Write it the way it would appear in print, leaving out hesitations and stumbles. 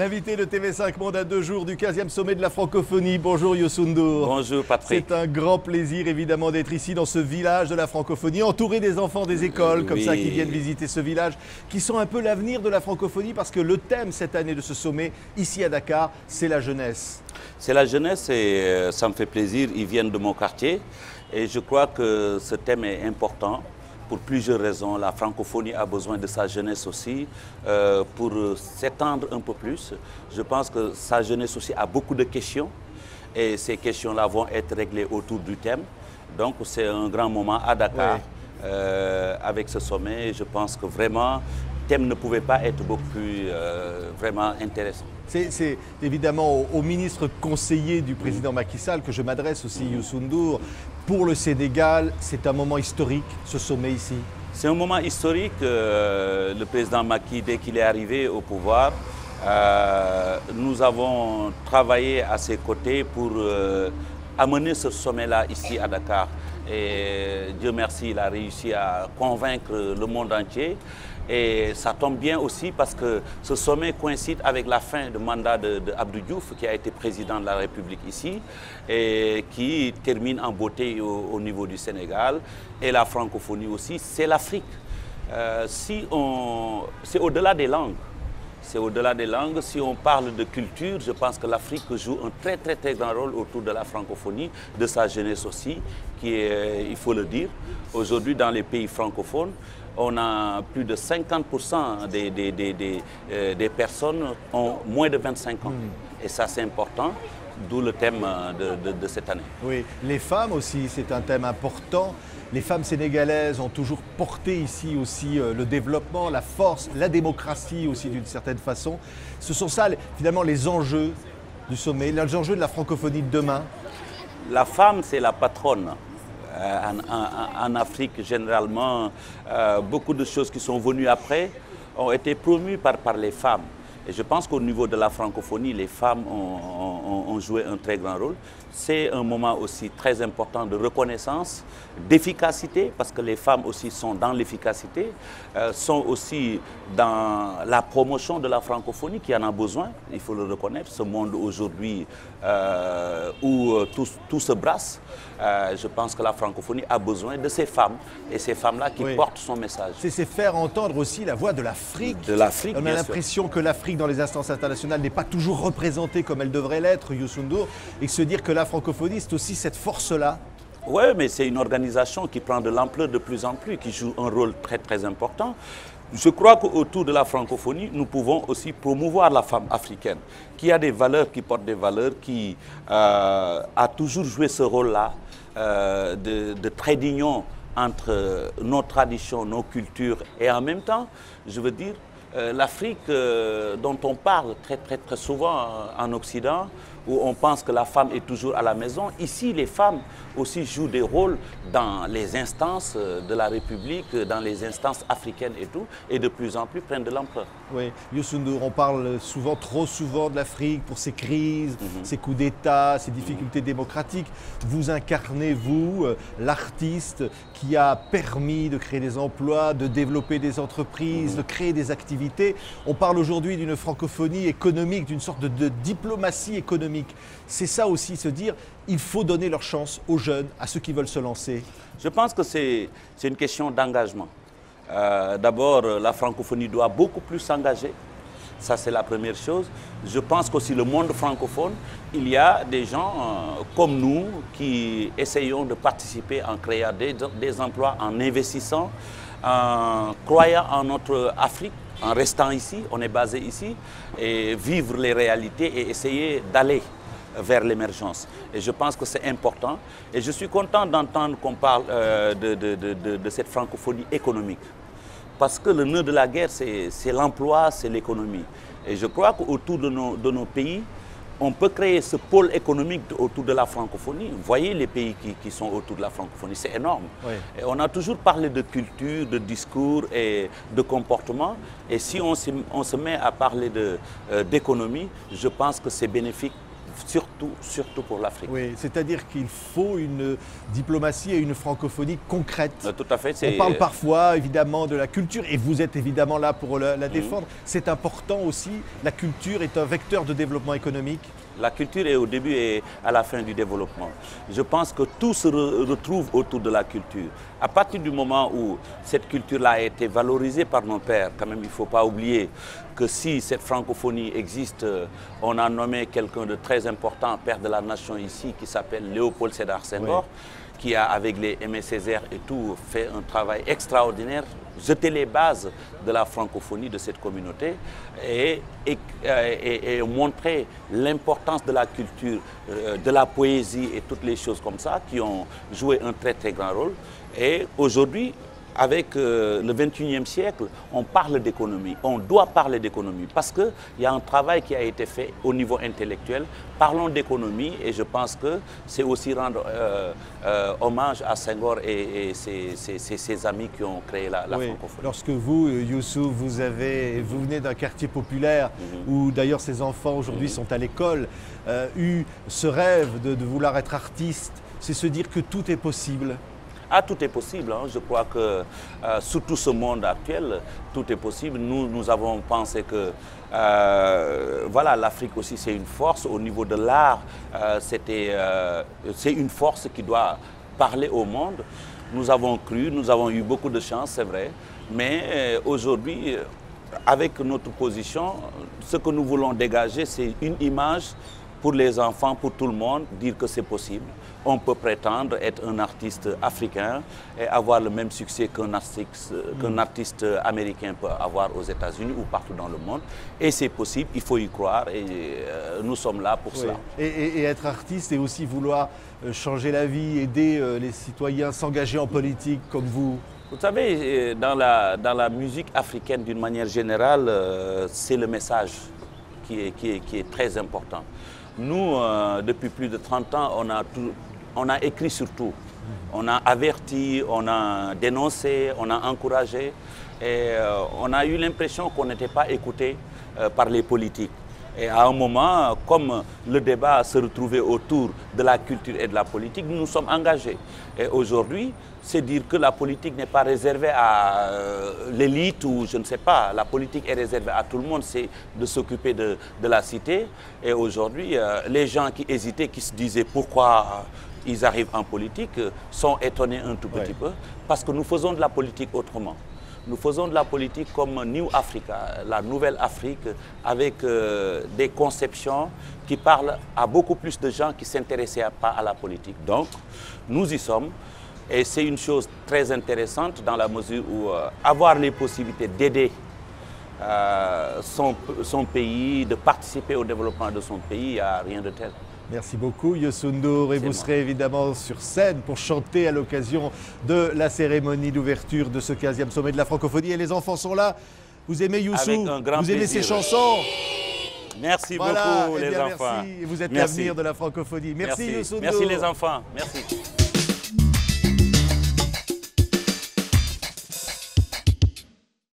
L'invité de TV5 Monde à 2 jours du 15e sommet de la francophonie. Bonjour Youssou N'Dour. Bonjour Patrick. C'est un grand plaisir évidemment d'être ici dans ce village de la francophonie, entouré des enfants des écoles comme ça qui viennent visiter ce village, qui sont un peu l'avenir de la francophonie parce que le thème cette année de ce sommet ici à Dakar, c'est la jeunesse. C'est la jeunesse et ça me fait plaisir, ils viennent de mon quartier et je crois que ce thème est important. Pour plusieurs raisons, la francophonie a besoin de sa jeunesse aussi pour s'étendre un peu plus. Je pense que sa jeunesse aussi a beaucoup de questions et ces questions-là vont être réglées autour du thème. Donc c'est un grand moment à Dakar avec ce sommet. Je pense que vraiment, le thème ne pouvait pas être beaucoup plus vraiment intéressant. C'est évidemment au ministre conseiller du président Macky Sall que je m'adresse aussi, Youssou N'Dour. Pour le Sénégal, c'est un moment historique, ce sommet ici. C'est un moment historique. Le président Macky, dès qu'il est arrivé au pouvoir, nous avons travaillé à ses côtés pour amener ce sommet-là ici à Dakar. Et Dieu merci, il a réussi à convaincre le monde entier. Et ça tombe bien aussi parce que ce sommet coïncide avec la fin du mandat d'Abdou Diouf, qui a été président de la République ici, et qui termine en beauté au niveau du Sénégal. Et la francophonie aussi, c'est l'Afrique. C'est au-delà des langues. C'est au-delà des langues. Si on parle de culture, je pense que l'Afrique joue un très grand rôle autour de la francophonie, de sa jeunesse aussi, qui est, il faut le dire, aujourd'hui dans les pays francophones, on a plus de 50% des personnes ont moins de 25 ans. Et ça, c'est important, d'où le thème de cette année. Oui, les femmes aussi, c'est un thème important. Les femmes sénégalaises ont toujours porté ici aussi le développement, la force, la démocratie aussi d'une certaine façon. Ce sont ça, finalement, les enjeux du sommet, les enjeux de la francophonie de demain. La femme, c'est la patronne. En Afrique, généralement, beaucoup de choses qui sont venues après ont été promues par les femmes. Et je pense qu'au niveau de la francophonie, les femmes ont joué un très grand rôle. C'est un moment aussi très important de reconnaissance, d'efficacité, parce que les femmes aussi sont dans l'efficacité, sont aussi dans la promotion de la francophonie qui en a besoin, il faut le reconnaître. Ce monde aujourd'hui où tout se brasse, je pense que la francophonie a besoin de ces femmes et ces femmes-là qui portent son message. C'est faire entendre aussi la voix de l'Afrique. De l'Afrique, on a l'impression que l'Afrique dans les instances internationales n'est pas toujours représentée comme elle devrait l'être, Youssou N'Dour, et se dire que la francophonie, c'est aussi cette force-là. Oui, mais c'est une organisation qui prend de l'ampleur de plus en plus, qui joue un rôle très important. Je crois qu'autour de la francophonie, nous pouvons aussi promouvoir la femme africaine, qui a des valeurs, qui porte des valeurs, qui a toujours joué ce rôle-là de trait d'union entre nos traditions, nos cultures, et en même temps, je veux dire, l'Afrique dont on parle très souvent en Occident, où on pense que la femme est toujours à la maison. Ici, les femmes aussi jouent des rôles dans les instances de la République, dans les instances africaines et tout, et de plus en plus prennent de l'ampleur. Oui, Youssou N'Dour, on parle souvent, trop souvent de l'Afrique pour ses crises, ses coups d'État, ses difficultés démocratiques. Vous incarnez, vous, l'artiste qui a permis de créer des emplois, de développer des entreprises, de créer des activités. On parle aujourd'hui d'une francophonie économique, d'une sorte de diplomatie économique. C'est ça aussi, se dire, il faut donner leur chance aux jeunes, à ceux qui veulent se lancer. Je pense que c'est une question d'engagement. D'abord, la francophonie doit beaucoup plus s'engager. Ça, c'est la première chose. Je pense qu'aussi le monde francophone, il y a des gens comme nous qui essayons de participer en créant des emplois, en investissant, en croyant en notre Afrique, en restant ici, on est basé ici, et vivre les réalités et essayer d'aller vers l'émergence. Et je pense que c'est important. Et je suis content d'entendre qu'on parle de cette francophonie économique. Parce que le nœud de la guerre, c'est l'emploi, c'est l'économie. Et je crois qu'autour de nos pays, on peut créer ce pôle économique autour de la francophonie. Vous voyez les pays qui sont autour de la francophonie, c'est énorme. Oui. Et on a toujours parlé de culture, de discours et de comportement. Et si on se met à parler d'économie, je pense que c'est bénéfique surtout pour l'Afrique. Oui, c'est-à-dire qu'il faut une diplomatie et une francophonie concrète. Tout à fait. On parle parfois évidemment de la culture et vous êtes évidemment là pour la défendre. C'est important aussi, la culture est un vecteur de développement économique. La culture est au début et à la fin du développement. Je pense que tout se retrouve autour de la culture. À partir du moment où cette culture-là a été valorisée par nos pères, quand même il ne faut pas oublier que si cette francophonie existe, on a nommé quelqu'un de très important, père de la nation ici, qui s'appelle Léopold Sédar Senghor, qui a, avec les Aimé Césaire et tout, fait un travail extraordinaire, jeté les bases de la francophonie de cette communauté et montré l'importance de la culture, de la poésie et toutes les choses comme ça qui ont joué un très très grand rôle. Et aujourd'hui, avec le 21e siècle, on parle d'économie, on doit parler d'économie parce qu'il y a un travail qui a été fait au niveau intellectuel. Parlons d'économie et je pense que c'est aussi rendre hommage à Senghor et ses amis qui ont créé la francophonie. Lorsque vous, Youssouf, vous venez d'un quartier populaire où d'ailleurs ces enfants aujourd'hui sont à l'école, eu ce rêve de vouloir être artiste, c'est se dire que tout est possible. Ah, tout est possible. Hein. Je crois que, surtout ce monde actuel, tout est possible. Nous avons pensé que voilà, l'Afrique aussi, c'est une force. Au niveau de l'art, c'est une force qui doit parler au monde. Nous avons cru, nous avons eu beaucoup de chance, c'est vrai. Mais aujourd'hui, avec notre position, ce que nous voulons dégager, c'est une image pour les enfants, pour tout le monde, dire que c'est possible. On peut prétendre être un artiste africain et avoir le même succès qu'un artiste américain peut avoir aux États-Unis ou partout dans le monde. Et c'est possible, il faut y croire et nous sommes là pour cela. Et être artiste et aussi vouloir changer la vie, aider les citoyens, s'engager en politique comme vous. Vous savez, dans la musique africaine d'une manière générale, c'est le message qui est très important. Nous, depuis plus de 30 ans, on a écrit sur tout. On a averti, on a dénoncé, on a encouragé. Et on a eu l'impression qu'on n'était pas écouté par les politiques. Et à un moment, comme le débat se retrouvait autour de la culture et de la politique, nous nous sommes engagés. Et aujourd'hui, c'est dire que la politique n'est pas réservée à l'élite ou je ne sais pas. La politique est réservée à tout le monde, c'est de s'occuper de la cité. Et aujourd'hui, les gens qui hésitaient, qui se disaient pourquoi ils arrivent en politique, sont étonnés un tout petit peu. Parce que nous faisons de la politique autrement. Nous faisons de la politique comme New Africa, la nouvelle Afrique, avec des conceptions qui parlent à beaucoup plus de gens qui ne s'intéressaient pas à la politique. Donc, nous y sommes. Et c'est une chose très intéressante dans la mesure où avoir les possibilités d'aider son pays, de participer au développement de son pays, il n'y a rien de tel. Merci beaucoup Youssou N'Dour et vous serez évidemment sur scène pour chanter à l'occasion de la cérémonie d'ouverture de ce 15e sommet de la francophonie. Et les enfants sont là. Vous aimez Youssou? Vous aimez ses chansons? Merci beaucoup les enfants. Merci. Vous êtes l'avenir de la francophonie. Merci Youssou N'Dour. Merci les enfants. Merci.